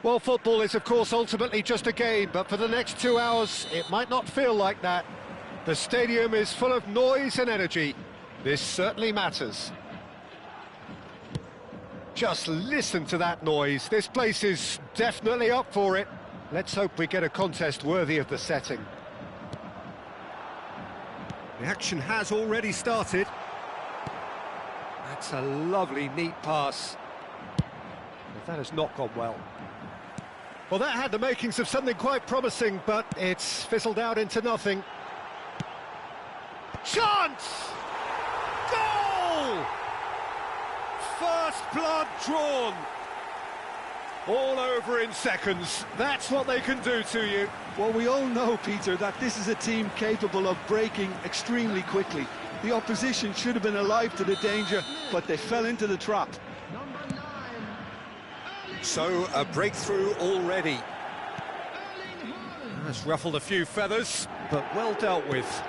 Well, football is, of course, ultimately just a game, but for the next 2 hours, it might not feel like that. The stadium is full of noise and energy. This certainly matters. Just listen to that noise. This place is definitely up for it. Let's hope we get a contest worthy of the setting. The action has already started. That's a lovely, neat pass. But that has not gone well. Well, that had the makings of something quite promising, but it's fizzled out into nothing. Chance! Goal! First blood drawn. All over in seconds. That's what they can do to you. Well, we all know, Peter, that this is a team capable of breaking extremely quickly. The opposition should have been alive to the danger, but they fell into the trap. So, a breakthrough already. That's ruffled a few feathers, but well dealt with.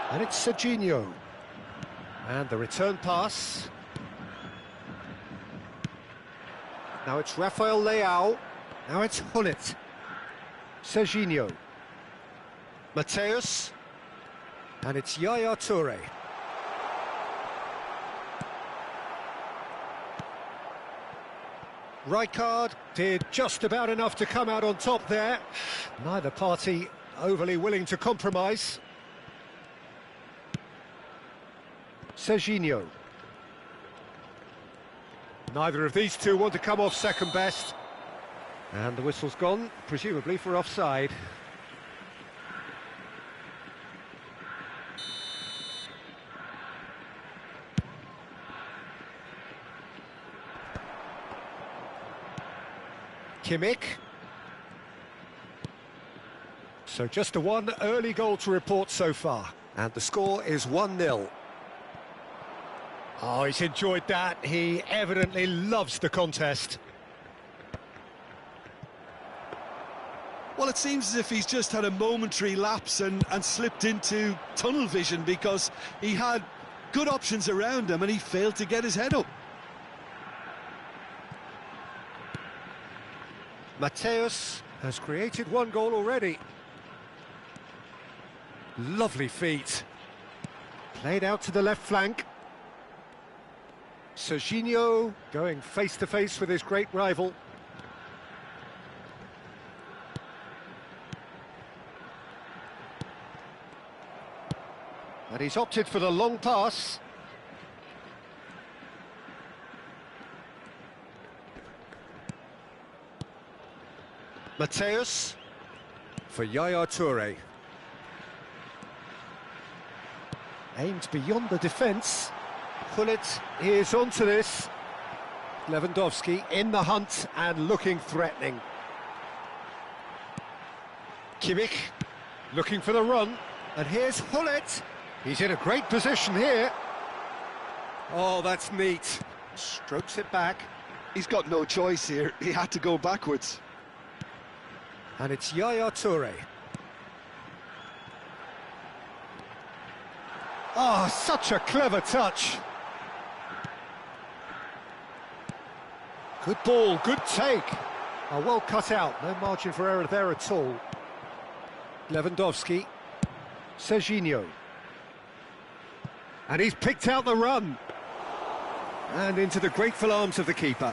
And it's Serginho. And the return pass. Now it's Rafael Leao. Now it's Hullet. Serginho. Mateus. And it's Yaya Toure. Rijkaard did just about enough to come out on top there. Neither party overly willing to compromise. Serginho. Neither of these two want to come off second best. And the whistle's gone, presumably for offside. Kimmich. So just a one early goal to report so far. And the score is 1-0. Oh, he's enjoyed that. He evidently loves the contest. Well, it seems as if he's just had a momentary lapse and slipped into tunnel vision, because he had good options around him and he failed to get his head up. Mateus has created one goal already. Lovely feet. Played out to the left flank. Serginho going face-to-face with his great rival. And he's opted for the long pass. Mateus for Yaya Toure. Aimed beyond the defence. Hullet is onto this. Lewandowski in the hunt and looking threatening. Kimmich looking for the run. And here's Hullet. He's in a great position here. Oh, that's neat. Strokes it back. He's got no choice here. He had to go backwards. And it's Yaya Toure. Oh, such a clever touch. Good ball, good take. Oh, well cut out, no margin for error there at all. Lewandowski. Serginho. And he's picked out the run. And into the grateful arms of the keeper.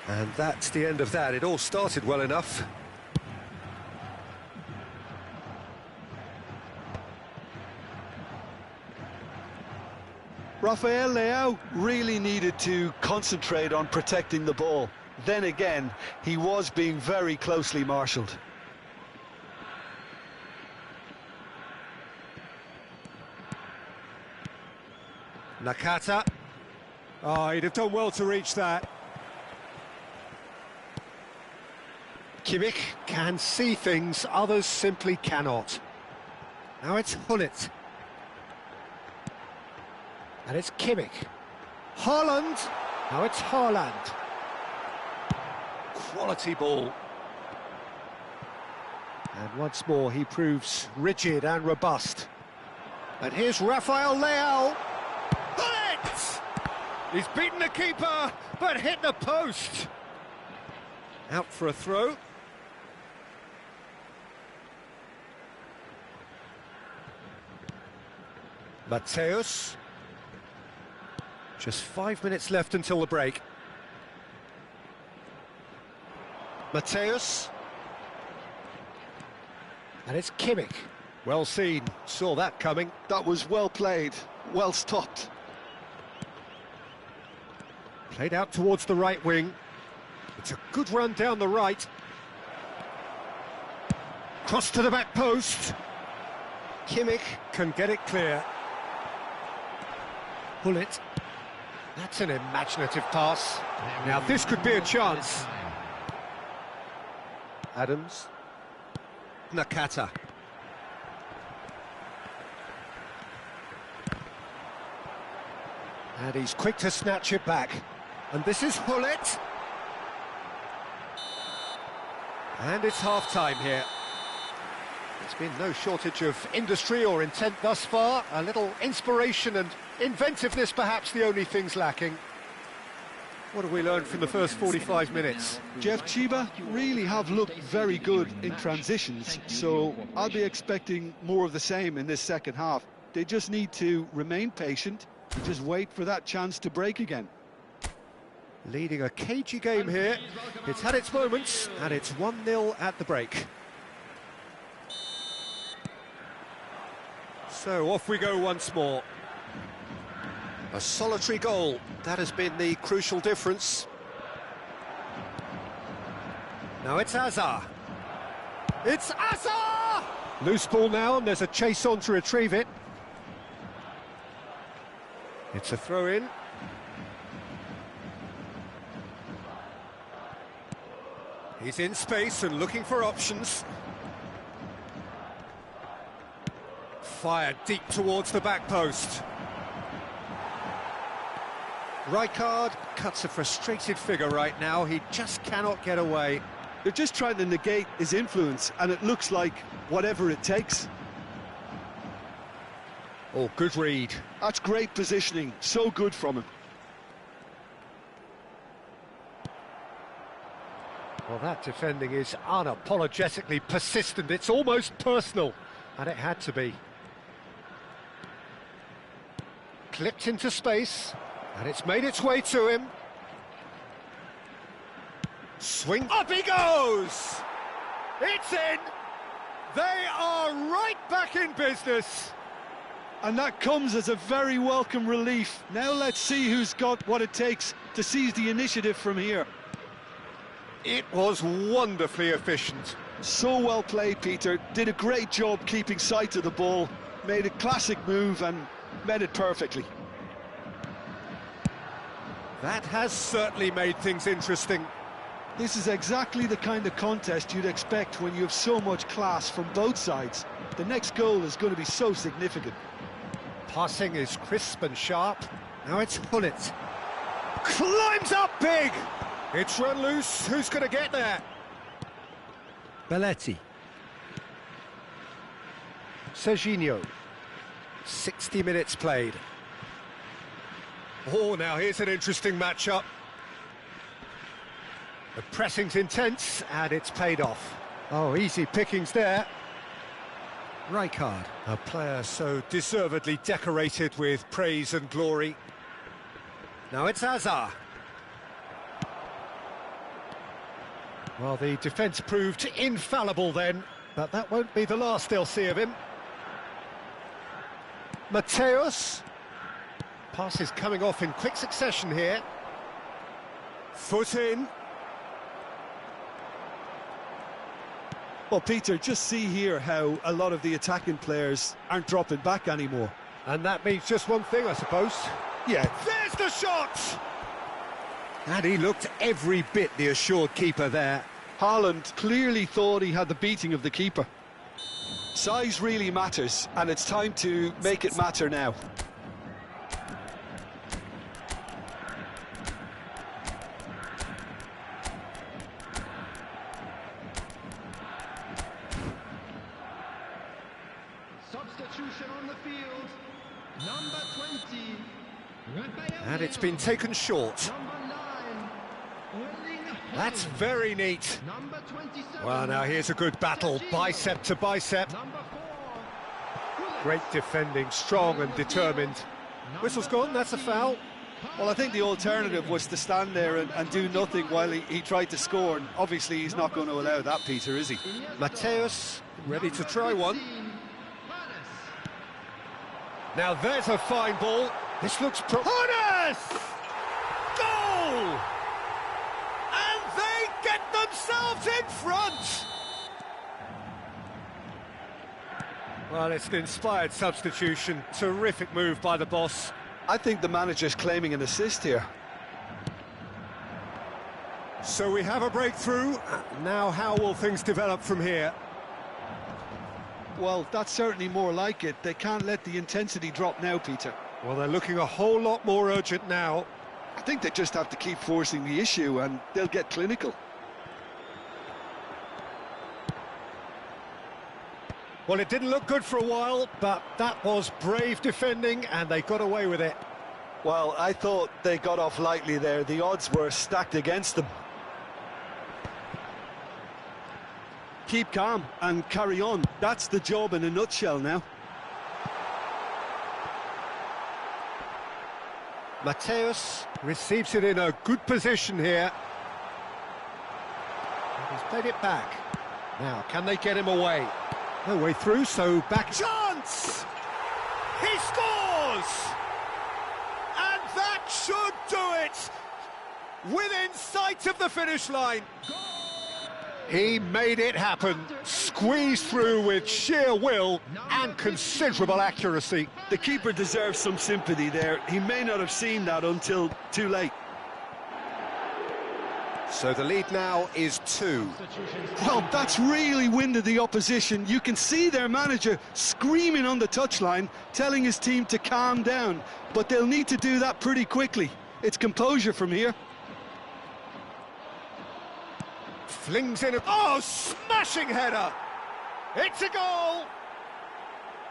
And that's the end of that. It all started well enough. Rafael Leao really needed to concentrate on protecting the ball. Then again, he was being very closely marshalled. Nakata. Oh, he'd have done well to reach that. Kimmich can see things others simply cannot. Now it's Hullet. And it's Kimmich. Haaland. Now it's Haaland. Quality ball. And once more he proves rigid and robust. And here's Rafael Leao. Hullet! He's beaten the keeper, but hit the post. Out for a throw. Mateus. Just 5 minutes left until the break. Mateus. And it's Kimmich. Well seen, saw that coming. That was well played, well stopped. Played out towards the right wing. It's a good run down the right. Cross to the back post. Kimmich can get it clear. Pull it. That's an imaginative pass. Now this could be a chance. Adams. Nakata. And he's quick to snatch it back. And this is Hullet. And it's half-time here. There's been no shortage of industry or intent thus far. A little inspiration and inventiveness, perhaps the only things lacking. What have we learned from the first 45 minutes? Jeff, Chiba really have looked very good in transitions, so I'll be expecting more of the same in this second half. They just need to remain patient and just wait for that chance to break again. Leading a cagey game here. It's had its moments, and it's 1-0 at the break. So off we go once more. A solitary goal, that has been the crucial difference. Now it's Azar. It's Azar! Loose ball now, and there's a chase on to retrieve it. It's a throw-in. He's in space and looking for options. Fired deep towards the back post. Rijkaard cuts a frustrated figure right now. He just cannot get away. They're just trying to negate his influence, and it looks like whatever it takes. Oh, good read. That's great positioning, so good from him. Well, that defending is unapologetically persistent. It's almost personal, and it had to be. Clipped into space, and it's made its way to him. Swing, up he goes! It's in! They are right back in business! And that comes as a very welcome relief. Now let's see who's got what it takes to seize the initiative from here. It was wonderfully efficient. So well played, Peter. Did a great job keeping sight of the ball. Made a classic move and met it perfectly. That has certainly made things interesting. This is exactly the kind of contest you'd expect when you have so much class from both sides. The next goal is going to be so significant. Passing is crisp and sharp. Now it's Hullet. Climbs up big! It's run loose. Who's going to get there? Belletti. Serginho. 60 minutes played. Oh, now here's an interesting matchup. The pressing's intense, and it's paid off. Oh, easy pickings there. Rijkaard, a player so deservedly decorated with praise and glory. Now it's Azar. Well, the defence proved infallible then, but that won't be the last they'll see of him. Mateus. Pass is coming off in quick succession here. Foot in. Well, Peter, just see here how a lot of the attacking players aren't dropping back anymore. And that means just one thing, I suppose. Yeah. There's the shot! And he looked every bit the assured keeper there. Haaland clearly thought he had the beating of the keeper. Size really matters, and it's time to make it matter now. Substitution on the field, number 20, And it's been taken short. That's very neat. Well, now here's a good battle, bicep to bicep. Great defending, strong and determined. Whistle's gone, that's a foul. Well, I think the alternative was to stand there and do nothing while he tried to score, and obviously he's not going to allow that, Peter, is he? Mateus, ready to try one. Now there's a fine ball. This looks Hannes! Goal! And they get themselves in front! Well, it's an inspired substitution. Terrific move by the boss. I think the manager's claiming an assist here. So we have a breakthrough. Now how will things develop from here? Well, that's certainly more like it. They can't let the intensity drop now, Peter. Well, they're looking a whole lot more urgent now. I think they just have to keep forcing the issue and they'll get clinical. Well, it didn't look good for a while, but that was brave defending and they got away with it. Well, I thought they got off lightly there. The odds were stacked against them. Keep calm and carry on. That's the job in a nutshell now. Mateus receives it in a good position here. He's played it back. Now, can they get him away? No way through, so back... Chance! He scores! And that should do it! Within sight of the finish line. He made it happen, squeezed through with sheer will and considerable accuracy. The keeper deserves some sympathy there. He may not have seen that until too late. So the lead now is 2. Well, that's really winded the opposition. You can see their manager screaming on the touchline, telling his team to calm down. But they'll need to do that pretty quickly. It's composure from here. Flings in a... Oh, smashing header! It's a goal!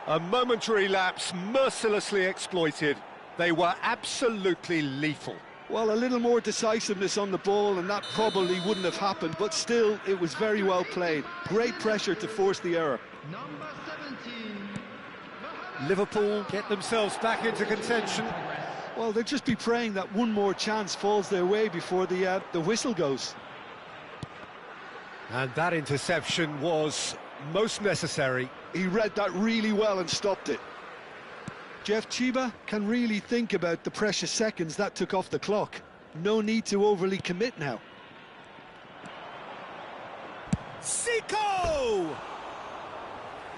A momentary lapse mercilessly exploited. They were absolutely lethal. Well, a little more decisiveness on the ball and that probably wouldn't have happened, but still, it was very well played. Great pressure to force the error. Number 17. Liverpool get themselves back into contention. Well, they'll just be praying that one more chance falls their way before the whistle goes. And that interception was most necessary. He read that really well and stopped it. Jeff Chiba can really think about the precious seconds that took off the clock. No need to overly commit now. Zico!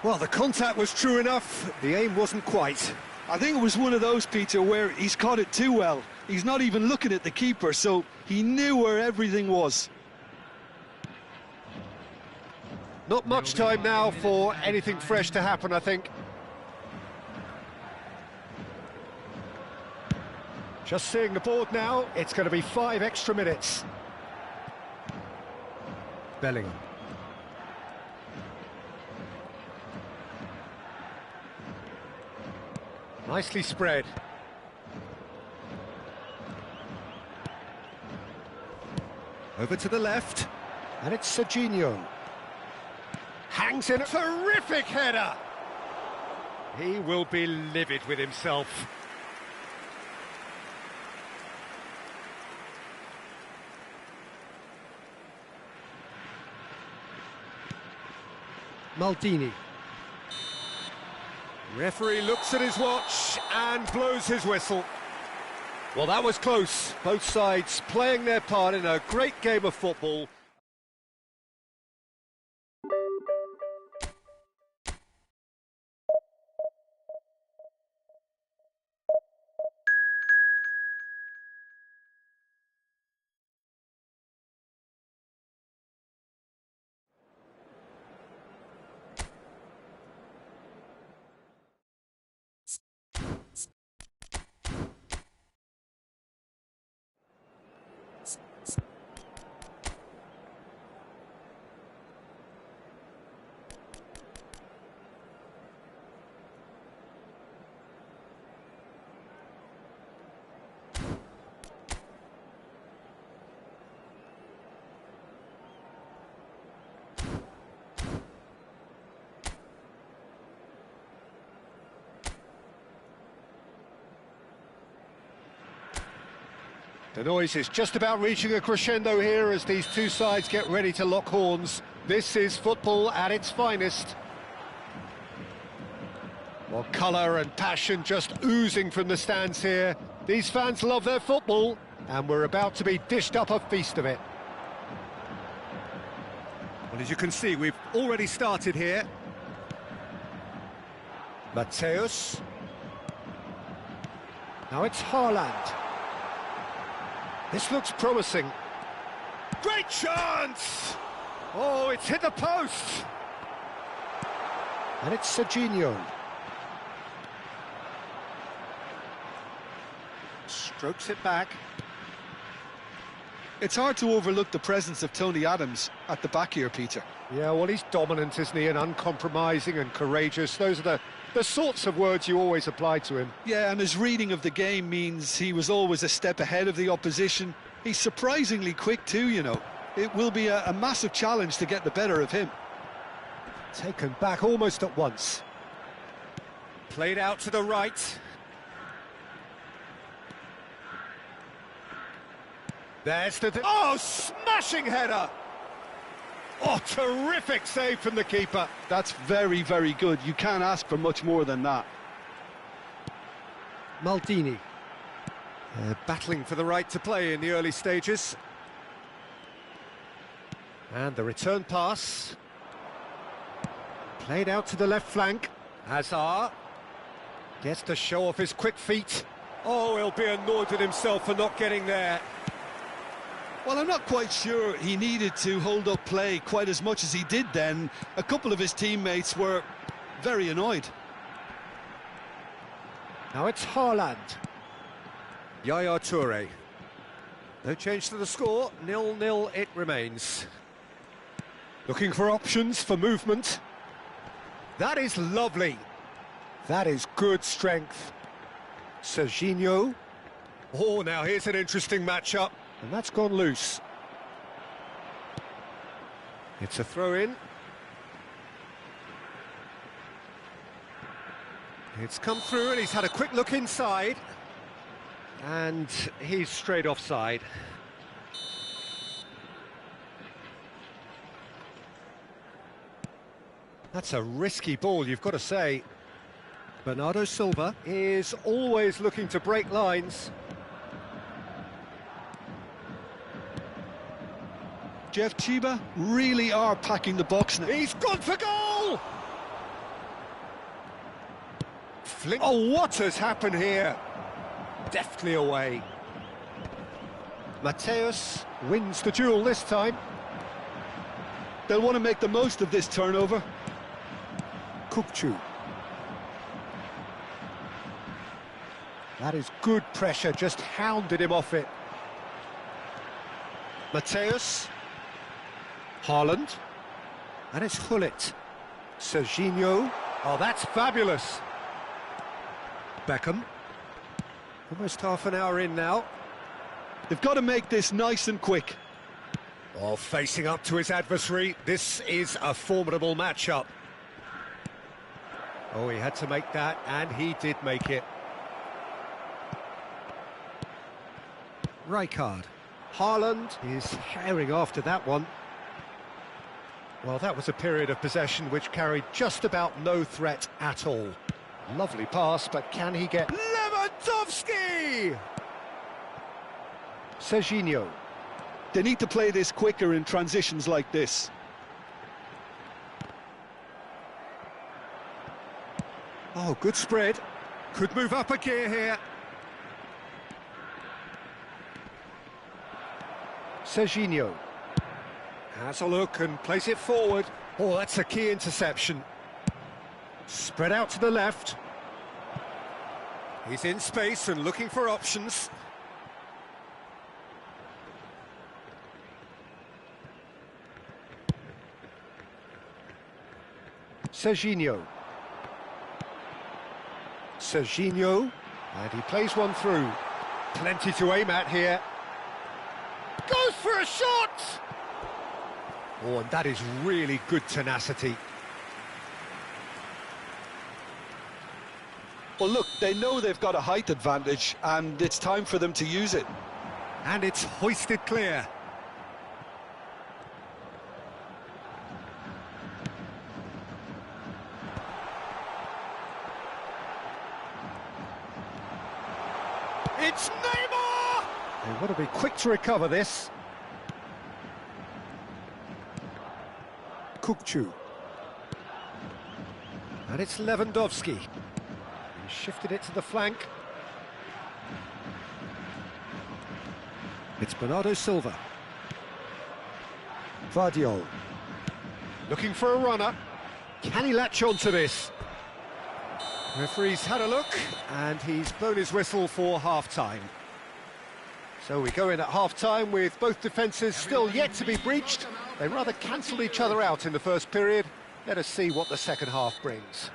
Well, the contact was true enough, the aim wasn't quite. I think it was one of those, Peter, where he's caught it too well. He's not even looking at the keeper, so he knew where everything was. Not much time now for anything fresh to happen, I think. Just seeing the board now, it's going to be 5 extra minutes. Bellingham. Nicely spread. Over to the left, and it's Serginho. Hangs in a terrific header. He will be livid with himself. Maldini. Referee looks at his watch and blows his whistle. Well, that was close. Both sides playing their part in a great game of football. The noise is just about reaching a crescendo here as these two sides get ready to lock horns. This is football at its finest. Well, colour and passion just oozing from the stands here. These fans love their football, and we're about to be dished up a feast of it. Well, as you can see, we've already started here. Mateus. Now it's Haaland. This looks promising. Great chance! Oh, it's hit the post! And it's Serginho. Strokes it back. It's hard to overlook the presence of Tony Adams at the back here, Peter. Yeah, well, he's dominant, isn't he? And uncompromising and courageous. Those are the sorts of words you always apply to him. Yeah, and his reading of the game means he was always a step ahead of the opposition. He's surprisingly quick too, you know. It will be a massive challenge to get the better of him. Taken back almost at once. Played out to the right. There's the... Oh, smashing header! Oh, terrific save from the keeper. That's very, very good. You can't ask for much more than that. Maldini. Battling for the right to play in the early stages. And the return pass. Played out to the left flank. Hazard gets to show off his quick feet. Oh, he'll be annoyed with himself for not getting there. Well, I'm not quite sure he needed to hold up play quite as much as he did then. A couple of his teammates were very annoyed. Now it's Haaland. Yaya Toure. No change to the score, 0-0 it remains. Looking for options for movement. That is lovely. That is good strength. Serginho. Oh, now here's an interesting matchup. And that's gone loose. It's a throw-in. It's come through and he's had a quick look inside. And he's straight offside. That's a risky ball, you've got to say. Bernardo Silva is always looking to break lines. Jeff Chiba really are packing the box now. He's gone for goal! Oh, what has happened here? Deftly away. Mateus wins the duel this time. They'll want to make the most of this turnover. Kukcu. That is good pressure, just hounded him off it. Mateus. Haaland. And it's Hullet. Serginho. Oh, that's fabulous. Beckham. Almost half an hour in now. They've got to make this nice and quick. Oh, facing up to his adversary. This is a formidable matchup. Oh, he had to make that, and he did make it. Rijkaard. Haaland is herring after that one. Well, that was a period of possession which carried just about no threat at all. Lovely pass, but can he get... Lewandowski! Serginho. They need to play this quicker in transitions like this. Oh, good spread. Could move up a gear here. Serginho. Has a look and plays it forward. Oh, that's a key interception. Spread out to the left. He's in space and looking for options. Serginho. Serginho. And he plays one through. Plenty to aim at here. Goes for a shot! Oh, and that is really good tenacity. Well, look, they know they've got a height advantage, and it's time for them to use it. And it's hoisted clear. It's Neymar! They've got to be quick to recover this. Kukçu. And it's Lewandowski. He shifted it to the flank. It's Bernardo Silva. Vardiol. Looking for a runner. Can he latch on to this? Referee's had a look, and he's blown his whistle for half-time. So we go in at half-time with both defences still yet to be breached. They rather cancelled each other out in the first period. Let us see what the second half brings.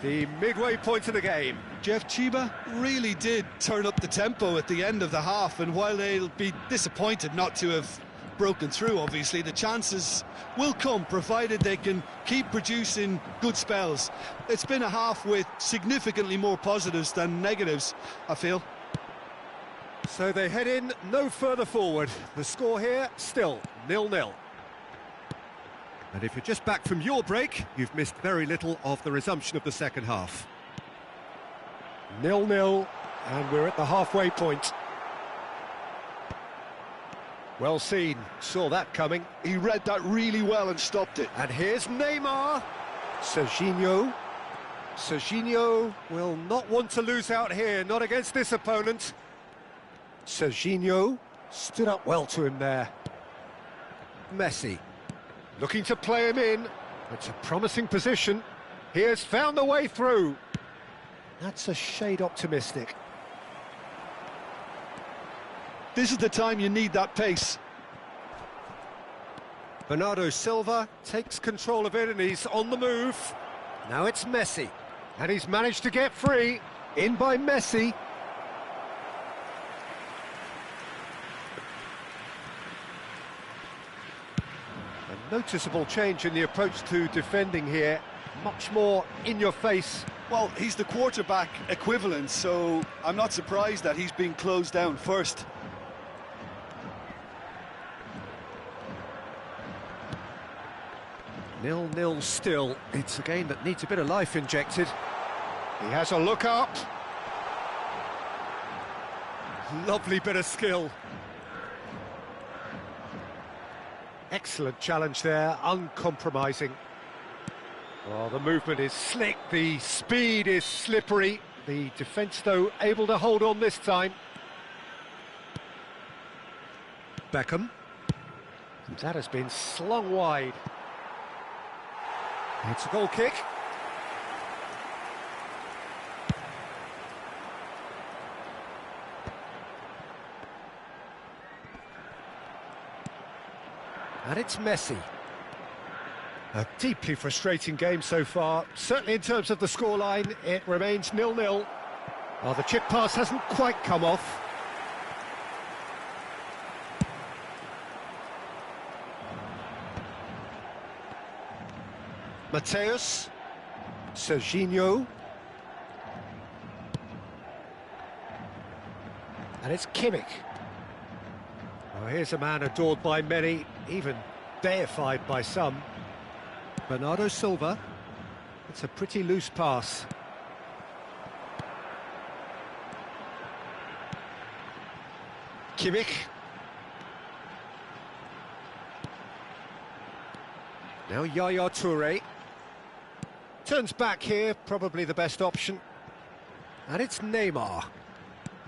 The midway point of the game. Jeff Chiba really did turn up the tempo at the end of the half, and while they'll be disappointed not to have broken through, obviously, the chances will come, provided they can keep producing good spells. It's been a half with significantly more positives than negatives, I feel. So they head in no further forward. The score here, still 0-0. And if you're just back from your break, you've missed very little of the resumption of the second half. 0-0, and we're at the halfway point. Well seen, saw that coming. He read that really well and stopped it. And here's Neymar. Serginho. Serginho will not want to lose out here, not against this opponent. Serginho stood up well to him there. Messi. Looking to play him in. It's a promising position. He has found the way through. That's a shade optimistic. This is the time you need that pace. Bernardo Silva takes control of it and he's on the move. Now it's Messi. And he's managed to get free. In by Messi. A noticeable change in the approach to defending here. Much more in your face. Well, he's the quarterback equivalent, so I'm not surprised that he's being closed down first. 0-0 still. It's a game that needs a bit of life injected. He has a look up. Lovely bit of skill. Excellent challenge there, uncompromising. Well, the movement is slick, the speed is slippery. The defence, though, able to hold on this time. Beckham. That has been slung wide. It's a goal kick. And it's Messi. A deeply frustrating game so far. Certainly in terms of the scoreline, it remains 0-0. Oh, the chip pass hasn't quite come off. Mateus. Serginho. And it's Kimmich. Oh, here's a man adored by many, even deified by some. Bernardo Silva. It's a pretty loose pass. Kimmich. Now Yaya Toure. Turns back here, probably the best option. And it's Neymar.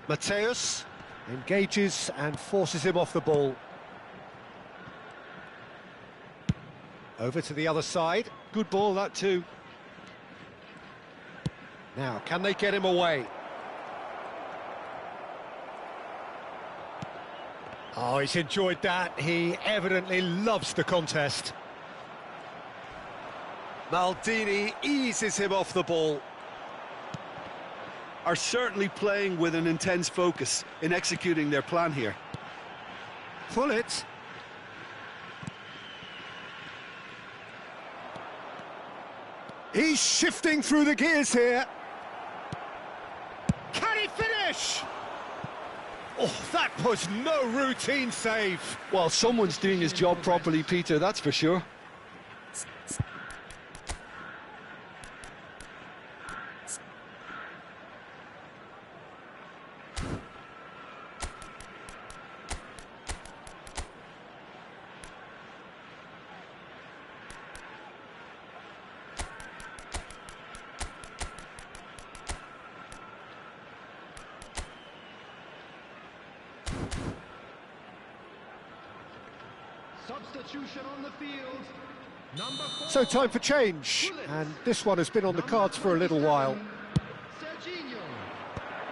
Mateus engages and forces him off the ball. Over to the other side. Good ball, that too. Now, can they get him away? Oh, he's enjoyed that. He evidently loves the contest. Maldini eases him off the ball. Are certainly playing with an intense focus in executing their plan here. Pull it. He's shifting through the gears here. Can he finish? Oh, that was no routine save. Well, someone's doing his job properly, Peter, that's for sure. Substitution on the field. Number 4. So time for change, and this one has been on the cards for a little while. Serginho.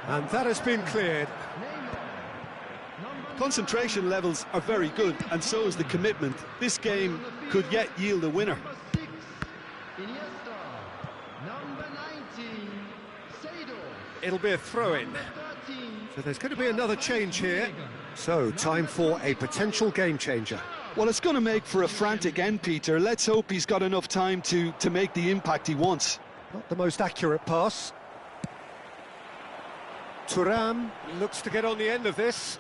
And that has been cleared. Concentration levels are very good, and so is the commitment. This game could yet yield a winner. Number 6. Iniesta. Number 19. Seydorf. It'll be a throw-in. Number 13. So there's going to be another change here. So, time for a potential game-changer. Well, it's going to make for a frantic end, Peter. Let's hope he's got enough time to make the impact he wants. Not the most accurate pass. Thuram looks to get on the end of this.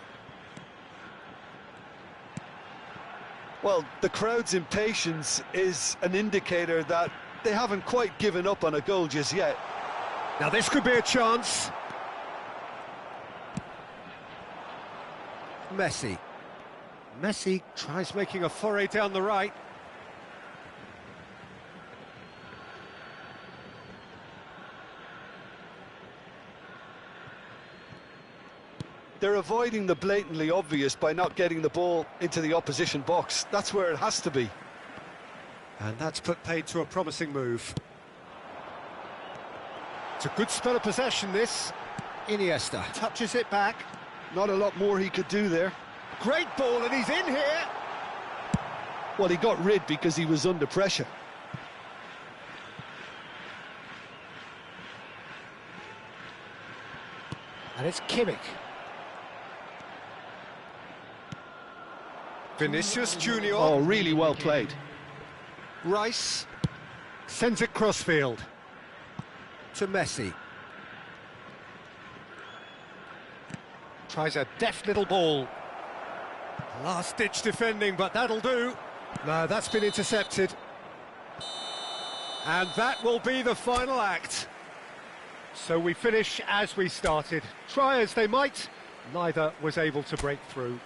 Well, the crowd's impatience is an indicator that they haven't quite given up on a goal just yet. Now this could be a chance. Messi tries making a foray down the right. They're avoiding the blatantly obvious by not getting the ball into the opposition box. That's where it has to be. And that's put paid to a promising move. It's a good spell of possession, this. Iniesta touches it back. Not a lot more he could do there. Great ball, and he's in here. Well, he got rid because he was under pressure. And it's Kimmich. Vinicius Junior. Oh, really well played. Rice sends it crossfield to Messi. Tries a deft little ball. Last-ditch defending, but that'll do. No, that's been intercepted. And that will be the final act. So we finish as we started. Try as they might, neither was able to break through.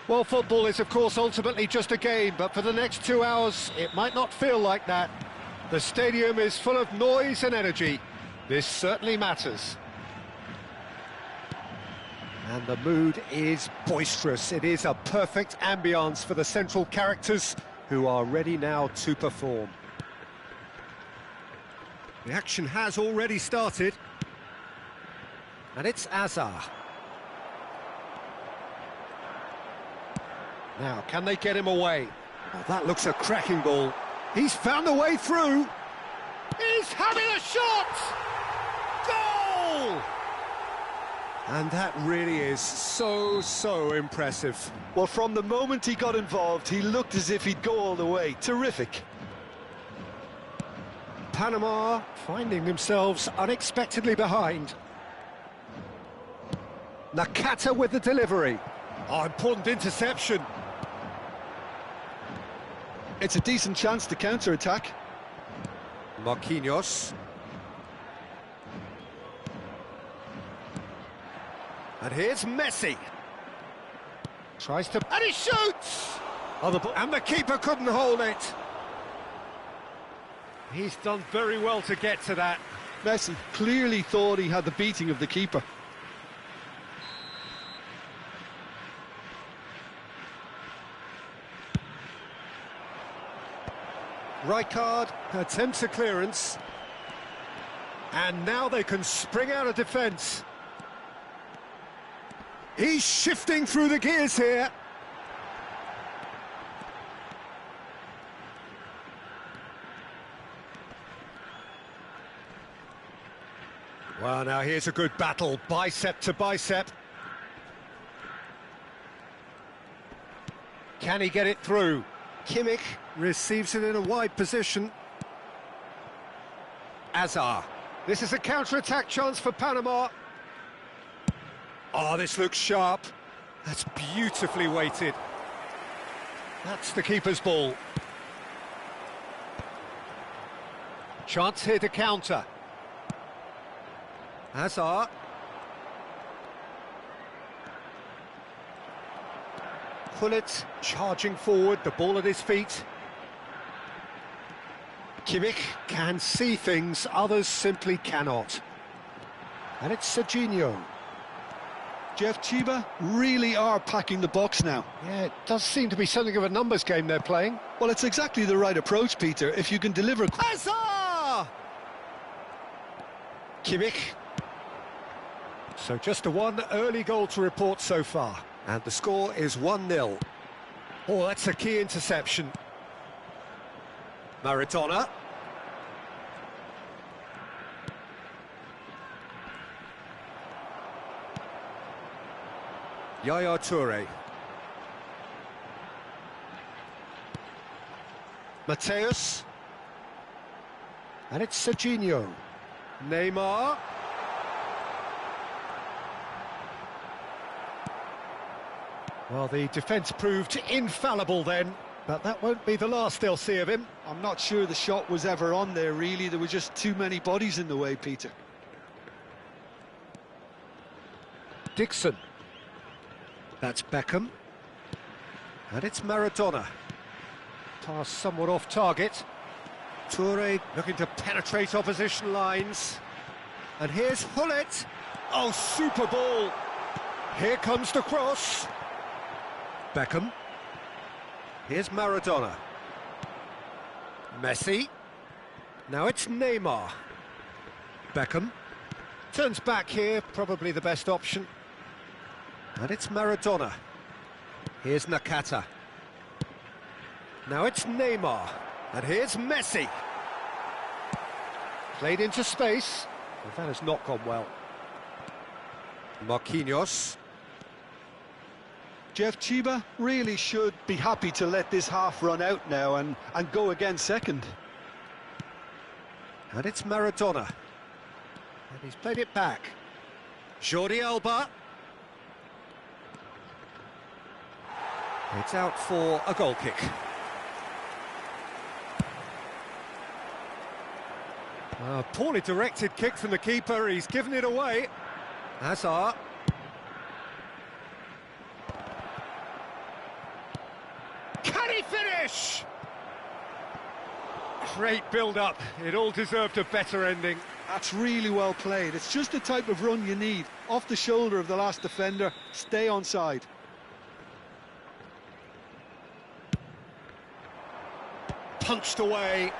Well, football is, of course, ultimately just a game, but for the next 2 hours, it might not feel like that. The stadium is full of noise and energy. This certainly matters. And the mood is boisterous. It is a perfect ambience for the central characters who are ready now to perform. The action has already started. And it's Azar. Now, can they get him away? Oh, that looks a cracking ball. He's found a way through. He's having a shot! Goal! And that really is so impressive. Well, from the moment he got involved, he looked as if he'd go all the way. Terrific. Panama finding themselves unexpectedly behind. Nakata with the delivery. Oh, important interception. It's a decent chance to counter-attack. Marquinhos. And here's Messi. Tries to... And he shoots! Oh, and the keeper couldn't hold it. He's done very well to get to that. Messi clearly thought he had the beating of the keeper. Rijkaard attempts a clearance. And now they can spring out of defence. He's shifting through the gears here. Well, now here's a good battle, bicep to bicep. Can he get it through? Kimmich receives it in a wide position. Azar. This is a counter-attack chance for Panama. Oh, this looks sharp. That's beautifully weighted. That's the keeper's ball. Chance here to counter. Hazard. Gullit charging forward, the ball at his feet. Kimmich can see things, others simply cannot. And it's Serginho. Jeff Chiba really are packing the box now. Yeah, it does seem to be something of a numbers game they're playing. Well, it's exactly the right approach, Peter, if you can deliver... Hazard! Kimmich. So just a one early goal to report so far. And the score is 1-0. Oh, that's a key interception. Maradona. Yaya Toure. Mateus. And it's Serginho. Neymar. Well, the defence proved infallible then, but that won't be the last they'll see of him. I'm not sure the shot was ever on there, really. There were just too many bodies in the way, Peter. Dixon. That's Beckham. And it's Maradona. Pass somewhat off target. Toure looking to penetrate opposition lines. And here's Gullit. Oh, super ball. Here comes the cross. Beckham. Here's Maradona. Messi. Now it's Neymar. Beckham. Turns back here, probably the best option. And it's Maradona. Here's Nakata. Now it's Neymar. And here's Messi. Played into space. Well, that has not gone well. Marquinhos. Jeff Chiba really should be happy to let this half run out now and go again second. And it's Maradona. And he's played it back. Jordi Alba. It's out for a goal kick. A poorly directed kick from the keeper, he's given it away. Hazard. Can he finish? Great build-up, it all deserved a better ending. That's really well played. It's just the type of run you need. Off the shoulder of the last defender, stay onside. Punched away.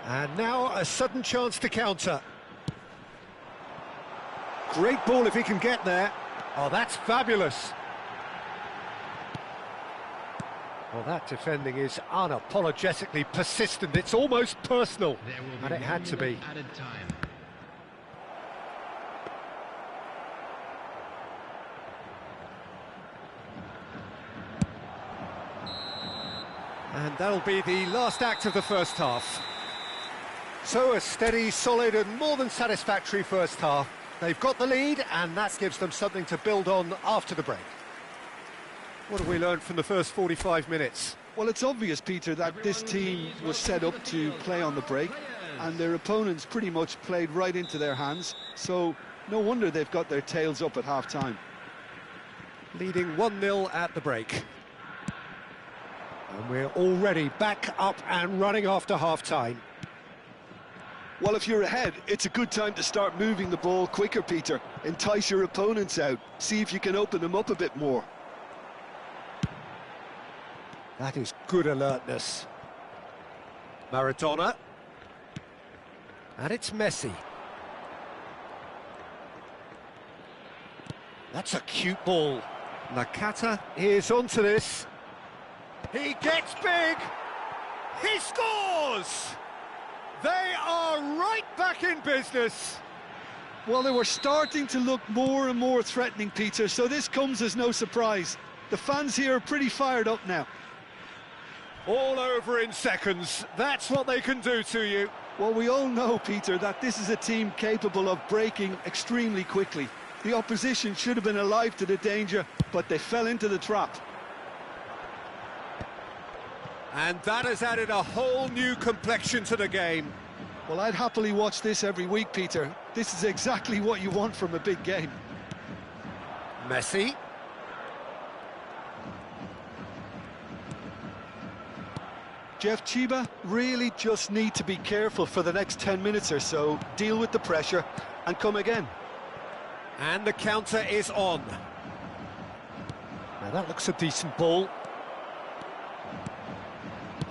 And now a sudden chance to counter. Great ball if he can get there. Oh, that's fabulous. Well, that defending is unapologetically persistent. It's almost personal, and it had to be. Added time. And that'll be the last act of the first half. So a steady, solid and more than satisfactory first half. They've got the lead and that gives them something to build on after the break. What have we learned from the first 45 minutes? Well, it's obvious, Peter, that this team was set up to play on the break and their opponents pretty much played right into their hands, so no wonder they've got their tails up at half-time. Leading 1-0 at the break. And we're already back up and running after half-time. Well, if you're ahead, it's a good time to start moving the ball quicker, Peter. Entice your opponents out. See if you can open them up a bit more. That is good alertness. Maradona. And it's Messi. That's a cute ball. Nakata is onto this. He gets big. He scores! They are right back in business. Well, they were starting to look more and more threatening, Peter, so this comes as no surprise. The fans here are pretty fired up now. All over in seconds. That's what they can do to you. Well, we all know, Peter, that this is a team capable of breaking extremely quickly. The opposition should have been alive to the danger, but they fell into the trap. And that has added a whole new complexion to the game. Well, I'd happily watch this every week, Peter. This is exactly what you want from a big game. Messi. Jeff Chiba really just need to be careful for the next 10 minutes or so, deal with the pressure and come again. And the counter is on. Now that looks a decent ball.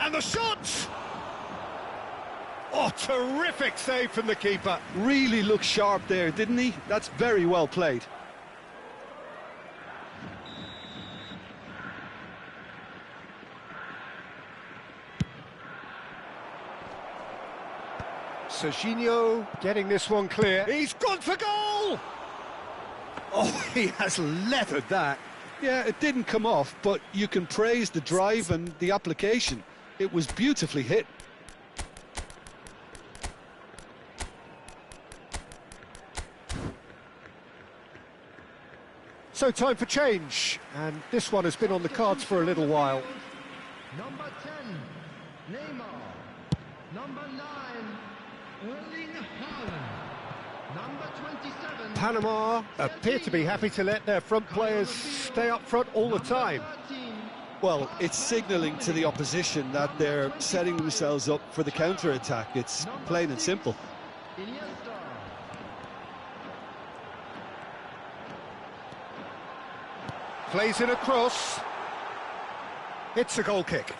And the shot! Oh, terrific save from the keeper. Really looked sharp there, didn't he? That's very well played. Serginho getting this one clear. He's gone for goal! Oh, he has leathered that. Yeah, it didn't come off, but you can praise the drive and the application. It was beautifully hit. So time for change, and this one has been on the cards for a little while. Number 10, Neymar. Number 9, Erling Haaland. Number 27. Panama appear to be happy to let their front players stay up front all the time. Well, it's signalling to the opposition that they're setting themselves up for the counter-attack. It's plain and simple. Plays in a cross. It's a goal kick.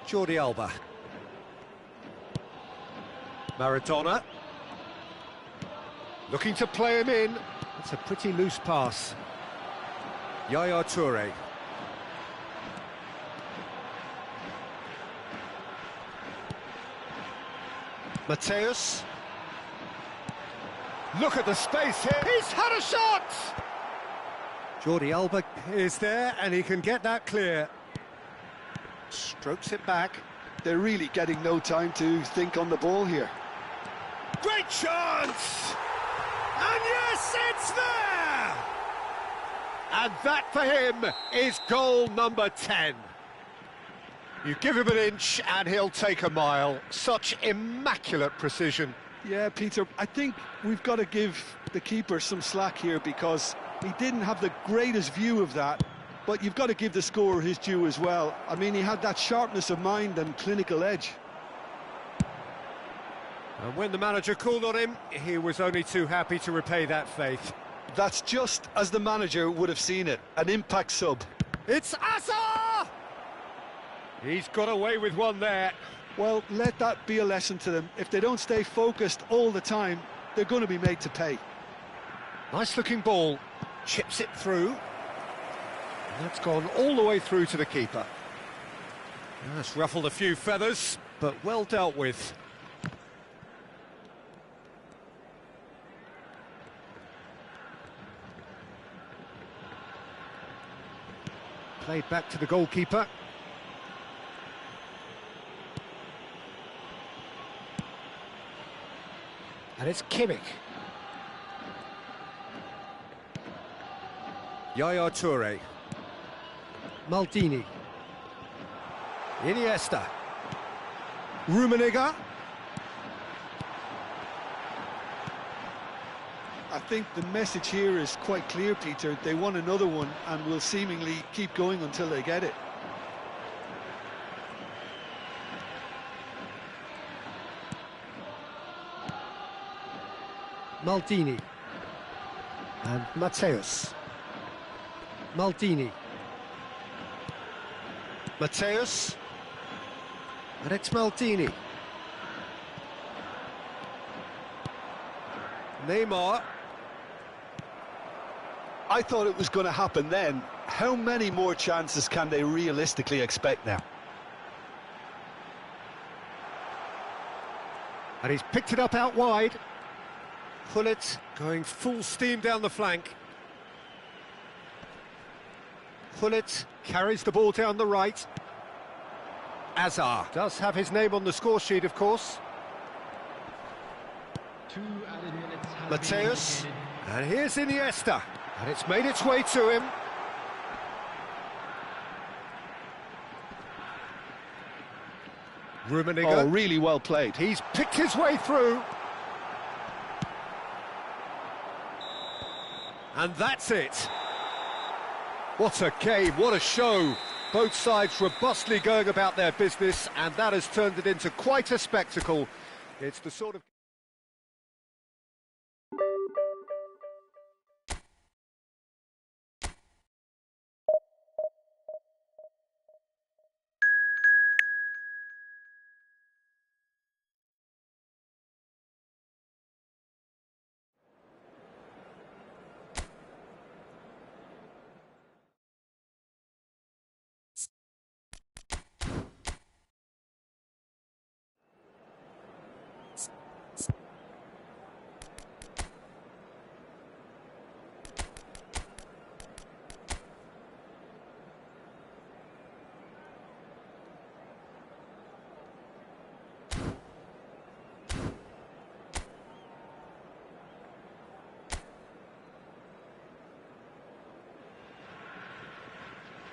Jordi Alba. Maradona. Looking to play him in. It's a pretty loose pass. Yaya Toure. Mateus. Look at the space here. He's had a shot! Jordi Alba is there and he can get that clear. Strokes it back. They're really getting no time to think on the ball here. Great chance! And yes, it's there! And that for him is goal number 10. You give him an inch and he'll take a mile. Such immaculate precision. Yeah, Peter, I think we've got to give the keeper some slack here because he didn't have the greatest view of that, but you've got to give the scorer his due as well. I mean, he had that sharpness of mind and clinical edge. And when the manager called on him, he was only too happy to repay that faith. That's just as the manager would have seen it, an impact sub. It's Asa! He's got away with one there. Well, let that be a lesson to them. If they don't stay focused all the time, they're going to be made to pay. Nice looking ball, chips it through. And that's gone all the way through to the keeper. That's ruffled a few feathers, but well dealt with. Played back to the goalkeeper. And it's Kimmich. Yaya Toure. Maldini. Iniesta. Rummenigge. I think the message here is quite clear, Peter. They want another one and will seemingly keep going until they get it. Maldini. And Mateus. Maldini. Mateus. And it's Maldini. Neymar. I thought it was going to happen then. How many more chances can they realistically expect now? And he's picked it up out wide. Pullet going full steam down the flank. Pullet carries the ball down the right. Azar does have his name on the score sheet, of course. 2 added minutes have Mateus, been and here's Iniesta, and it's made its way to him. Rummenigge. Oh, really well played. He's picked his way through. And that's it. What a game, what a show. Both sides robustly going about their business, and that has turned it into quite a spectacle. It's the sort of...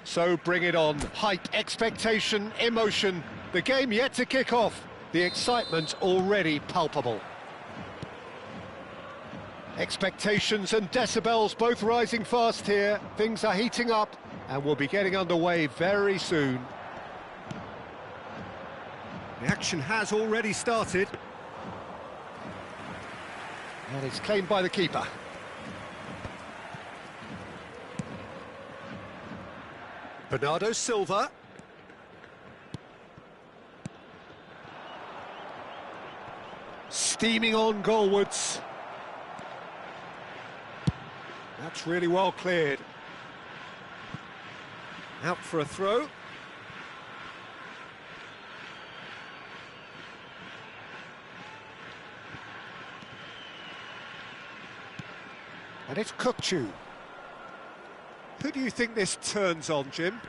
So bring it on. Hype, expectation, emotion. The game yet to kick off. The excitement already palpable. Expectations and decibels both rising fast here. Things are heating up and we'll be getting underway very soon. The action has already started. And it's claimed by the keeper. Bernardo Silva. Steaming on goalwards. That's really well cleared. Out for a throw. And it's Kukçu. Who do you think this turns on, Jim?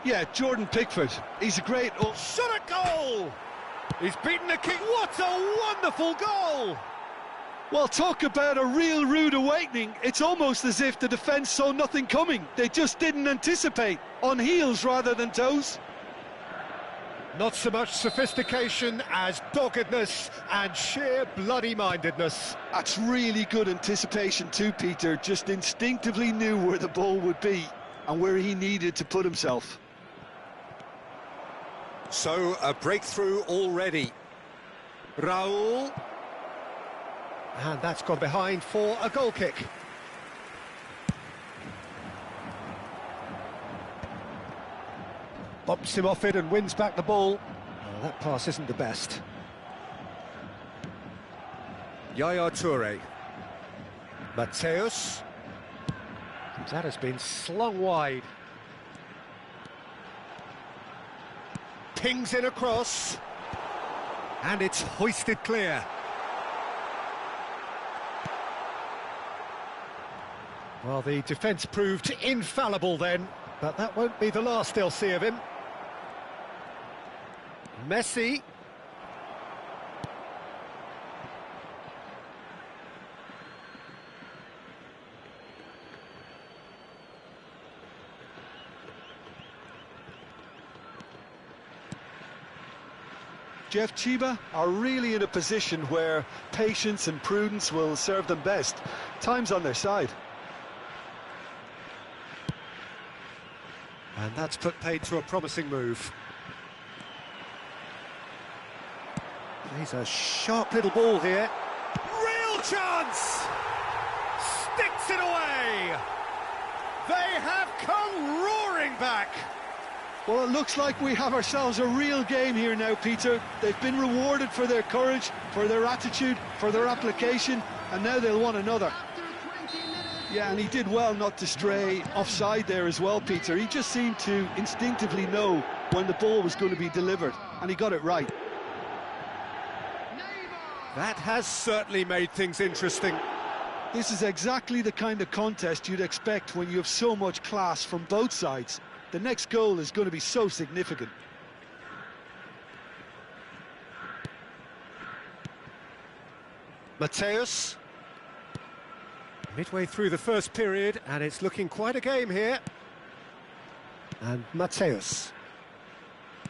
Yeah, Jordan Pickford. He's a great... Shot a goal! He's beaten the kick. What a wonderful goal! Well, talk about a real rude awakening. It's almost as if the defence saw nothing coming. They just didn't anticipate. On heels rather than toes. Not so much sophistication as doggedness and sheer bloody-mindedness. That's really good anticipation too, Peter. Just instinctively knew where the ball would be and where he needed to put himself. So, a breakthrough already. Raul. And that's gone behind for a goal kick. Bumps him off it and wins back the ball. Oh, that pass isn't the best. Yaya Toure. Mateus. That has been slung wide. Pings in across. And it's hoisted clear. Well, the defence proved infallible then, but that won't be the last they'll see of him. Messi. Jeff Chiba are really in a position where patience and prudence will serve them best. Time's on their side. And that's put paid to a promising move. Plays a sharp little ball here. Real chance! Sticks it away! They have come roaring back! Well, it looks like we have ourselves a real game here now, Peter. They've been rewarded for their courage, for their attitude, for their application, and now they'll want another. Yeah, and he did well not to stray offside there as well, Peter. He just seemed to instinctively know when the ball was going to be delivered, and he got it right. That has certainly made things interesting. This is exactly the kind of contest you'd expect when you have so much class from both sides. The next goal is going to be so significant. Mateus. Midway through the first period, and it's looking quite a game here. And Mateus.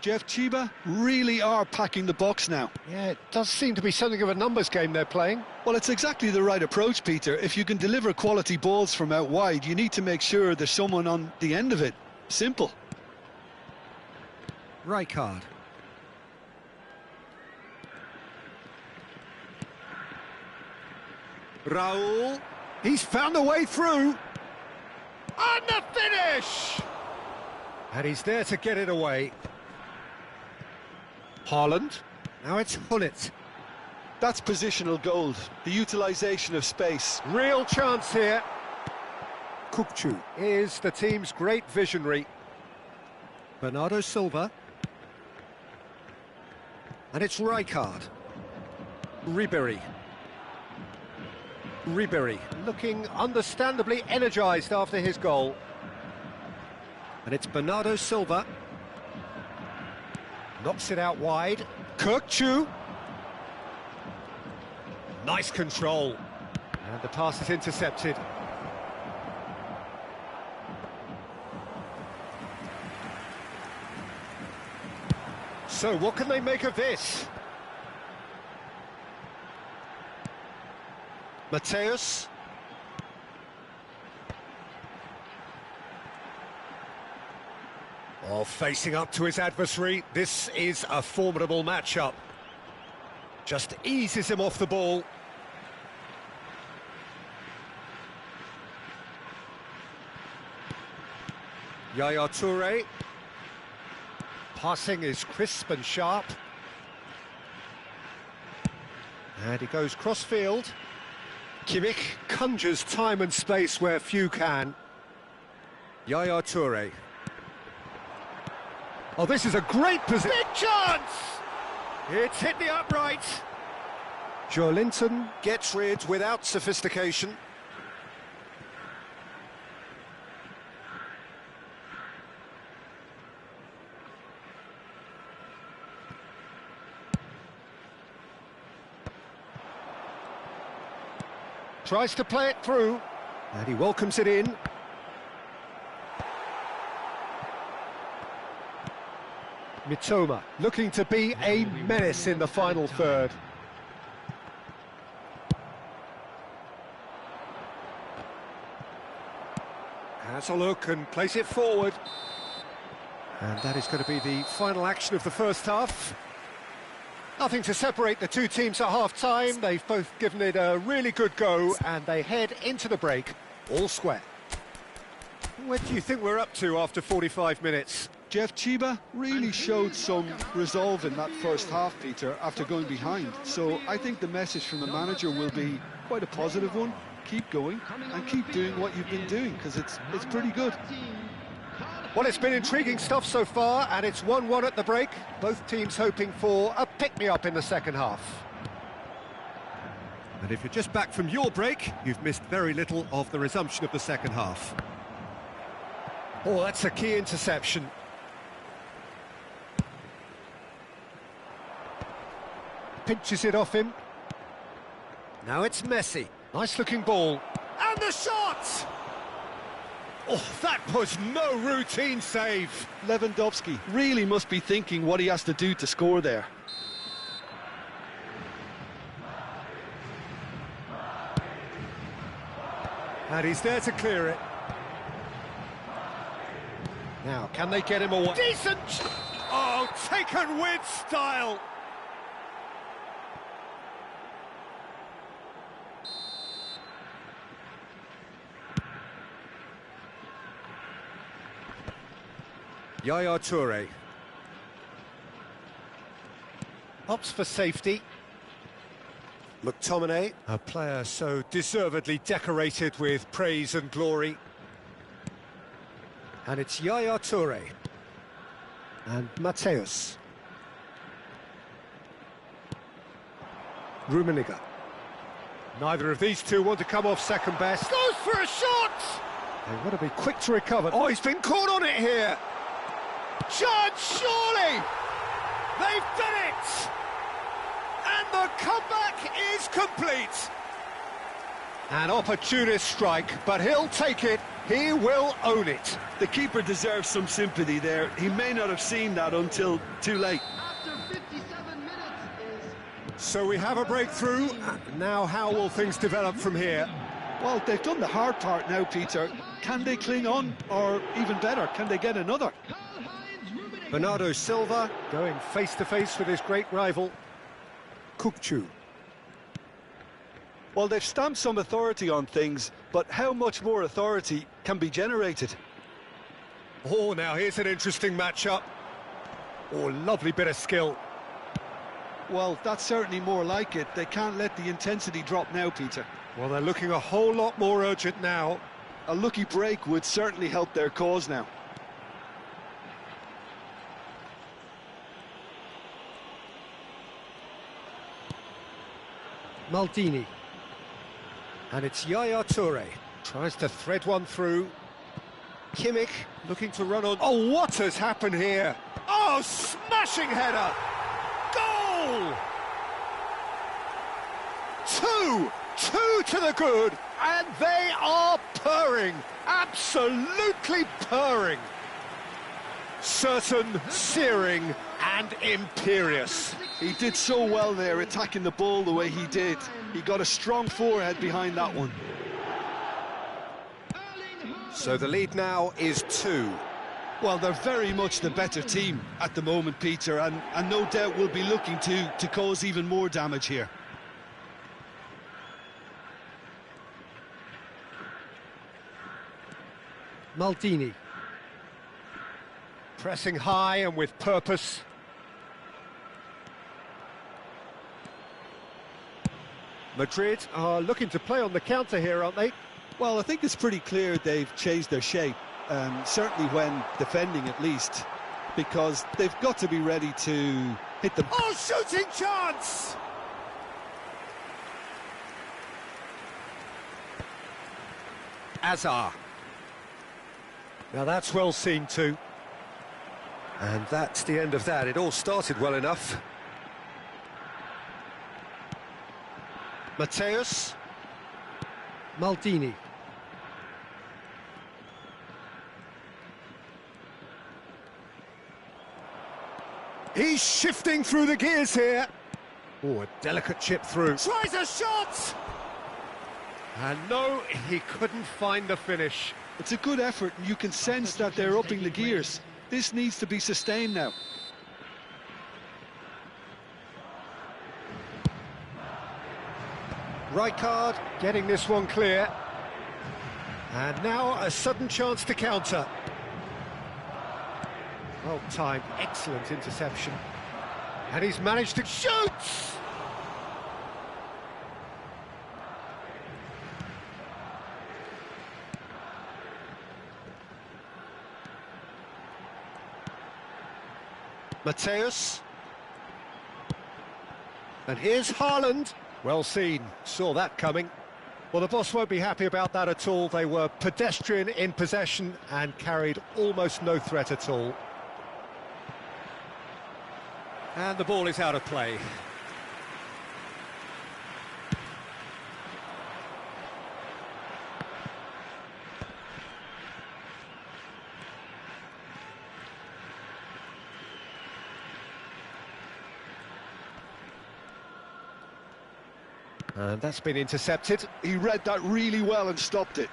Jeff Chiba really are packing the box now. Yeah, it does seem to be something of a numbers game they're playing. Well, it's exactly the right approach, Peter. If you can deliver quality balls from out wide, you need to make sure there's someone on the end of it. Simple. Rijkaard. Raul. He's found a way through. And the finish! And he's there to get it away. Haaland. Now it's Hullet. That's positional gold, the utilisation of space. Real chance here. Kukcu is the team's great visionary. Bernardo Silva. And it's Rijkaard. Ribéry. Ribéry looking understandably energised after his goal. And it's Bernardo Silva. Knocks it out wide. Kukcu. Nice control. And the pass is intercepted. So what can they make of this? Mateus. Oh, facing up to his adversary, this is a formidable matchup. Just eases him off the ball. Yaya Toure. Passing is crisp and sharp. And he goes cross-field. Kimmich conjures time and space where few can. Yaya Toure. Oh, this is a great position. Big chance! It's hit the upright. Joelinton gets rid without sophistication. Tries to play it through, and he welcomes it in. Mitoma looking to be a menace in the final third. Has a look and plays it forward. And that is going to be the final action of the first half. Nothing to separate the two teams at half-time. They've both given it a really good go, and they head into the break all square. Where do you think we're up to after 45 minutes? Jeff Chiba really showed some resolve in that first half, Peter, after going behind. So I think the message from the manager will be quite a positive one. Keep going and keep doing what you've been doing, because it's pretty good. Well, it's been intriguing stuff so far, and it's 1-1 at the break. Both teams hoping for a pick-me-up in the second half. And if you're just back from your break, you've missed very little of the resumption of the second half. Oh, that's a key interception. Pinches it off him. Now it's Messi. Nice-looking ball. And the shot! Oh, that was no routine save. Lewandowski really must be thinking what he has to do to score there. And he's there to clear it. Now, can they get him away? Decent! Oh, taken with style! Yaya Toure. Opts for safety. McTominay, a player so deservedly decorated with praise and glory. And it's Yaya Toure. And Mateus. Rummenigge. Neither of these two want to come off second best. Goes for a shot! They want to be quick to recover. Oh, he's been caught on it here! Chance, surely! They've done it! And the comeback is complete! An opportunist strike, but he'll take it. He will own it. The keeper deserves some sympathy there. He may not have seen that until too late. After 57 minutes is... So we have a breakthrough. Now how will things develop from here? Well, they've done the hard part now, Peter. Can they cling on? Or even better, can they get another? Bernardo Silva going face-to-face with his great rival, Kukçu. Well, they've stamped some authority on things, but how much more authority can be generated? Oh, now here's an interesting matchup. Oh, lovely bit of skill. Well, that's certainly more like it. They can't let the intensity drop now, Peter. Well, they're looking a whole lot more urgent now. A lucky break would certainly help their cause now. Maldini. And it's Yaya Toure. Tries to thread one through. Kimmich looking to run on. Oh, what has happened here? Oh, smashing header! Goal! Two to the good, and they are purring, absolutely purring. Certain, searing, and imperious. He did so well there, attacking the ball the way he did. He got a strong forehead behind that one. So the lead now is 2. Well, they're very much the better team at the moment, Peter, and no doubt will be looking to cause even more damage here. Maldini. Pressing high and with purpose. Madrid are looking to play on the counter here, aren't they? Well, I think it's pretty clear they've changed their shape, certainly when defending at least, because they've got to be ready to hit them. Oh, shooting chance! Azar. Now that's well seen too. And that's the end of that. It all started well enough. Mateus. Maldini. He's shifting through the gears here. Oh, a delicate chip through. Tries a shot! And no, he couldn't find the finish. It's a good effort, and you can sense that they're upping the gears. This needs to be sustained now. Rijkaard getting this one clear. And now a sudden chance to counter. Well timed, excellent interception. And he's managed to shoot! Mateus. And here's Haaland. Well seen, saw that coming. Well, the boss won't be happy about that at all. They were pedestrian in possession and carried almost no threat at all. And the ball is out of play. And that's been intercepted. He read that really well and stopped it.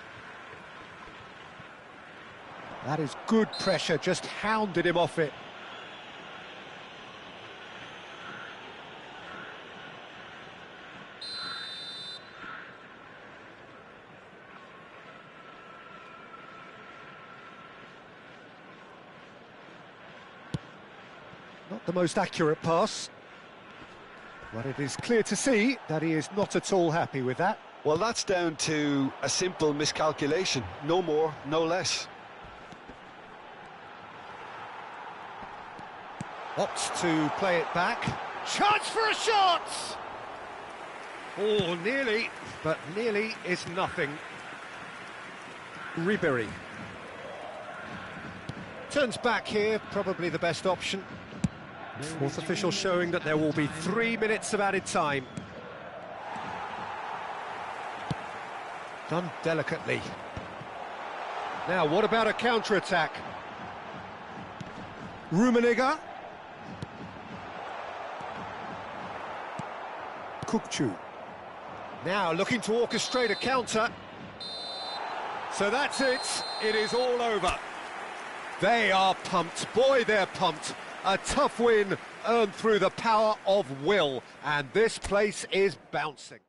That is good pressure, just hounded him off it. Not the most accurate pass, but it is clear to see that he is not at all happy with that. Well, that's down to a simple miscalculation. No more, no less. Opts to play it back. Chance for a shot! Oh, nearly, but nearly is nothing. Ribery. Turns back here, probably the best option. Fourth official showing that there will be 3 minutes of added time. Done delicately. Now, what about a counter-attack? Rummenigge. Kukçu. Now looking to orchestrate a counter. So that's it. It is all over. They are pumped. Boy, they're pumped. A tough win earned through the power of will. And this place is bouncing.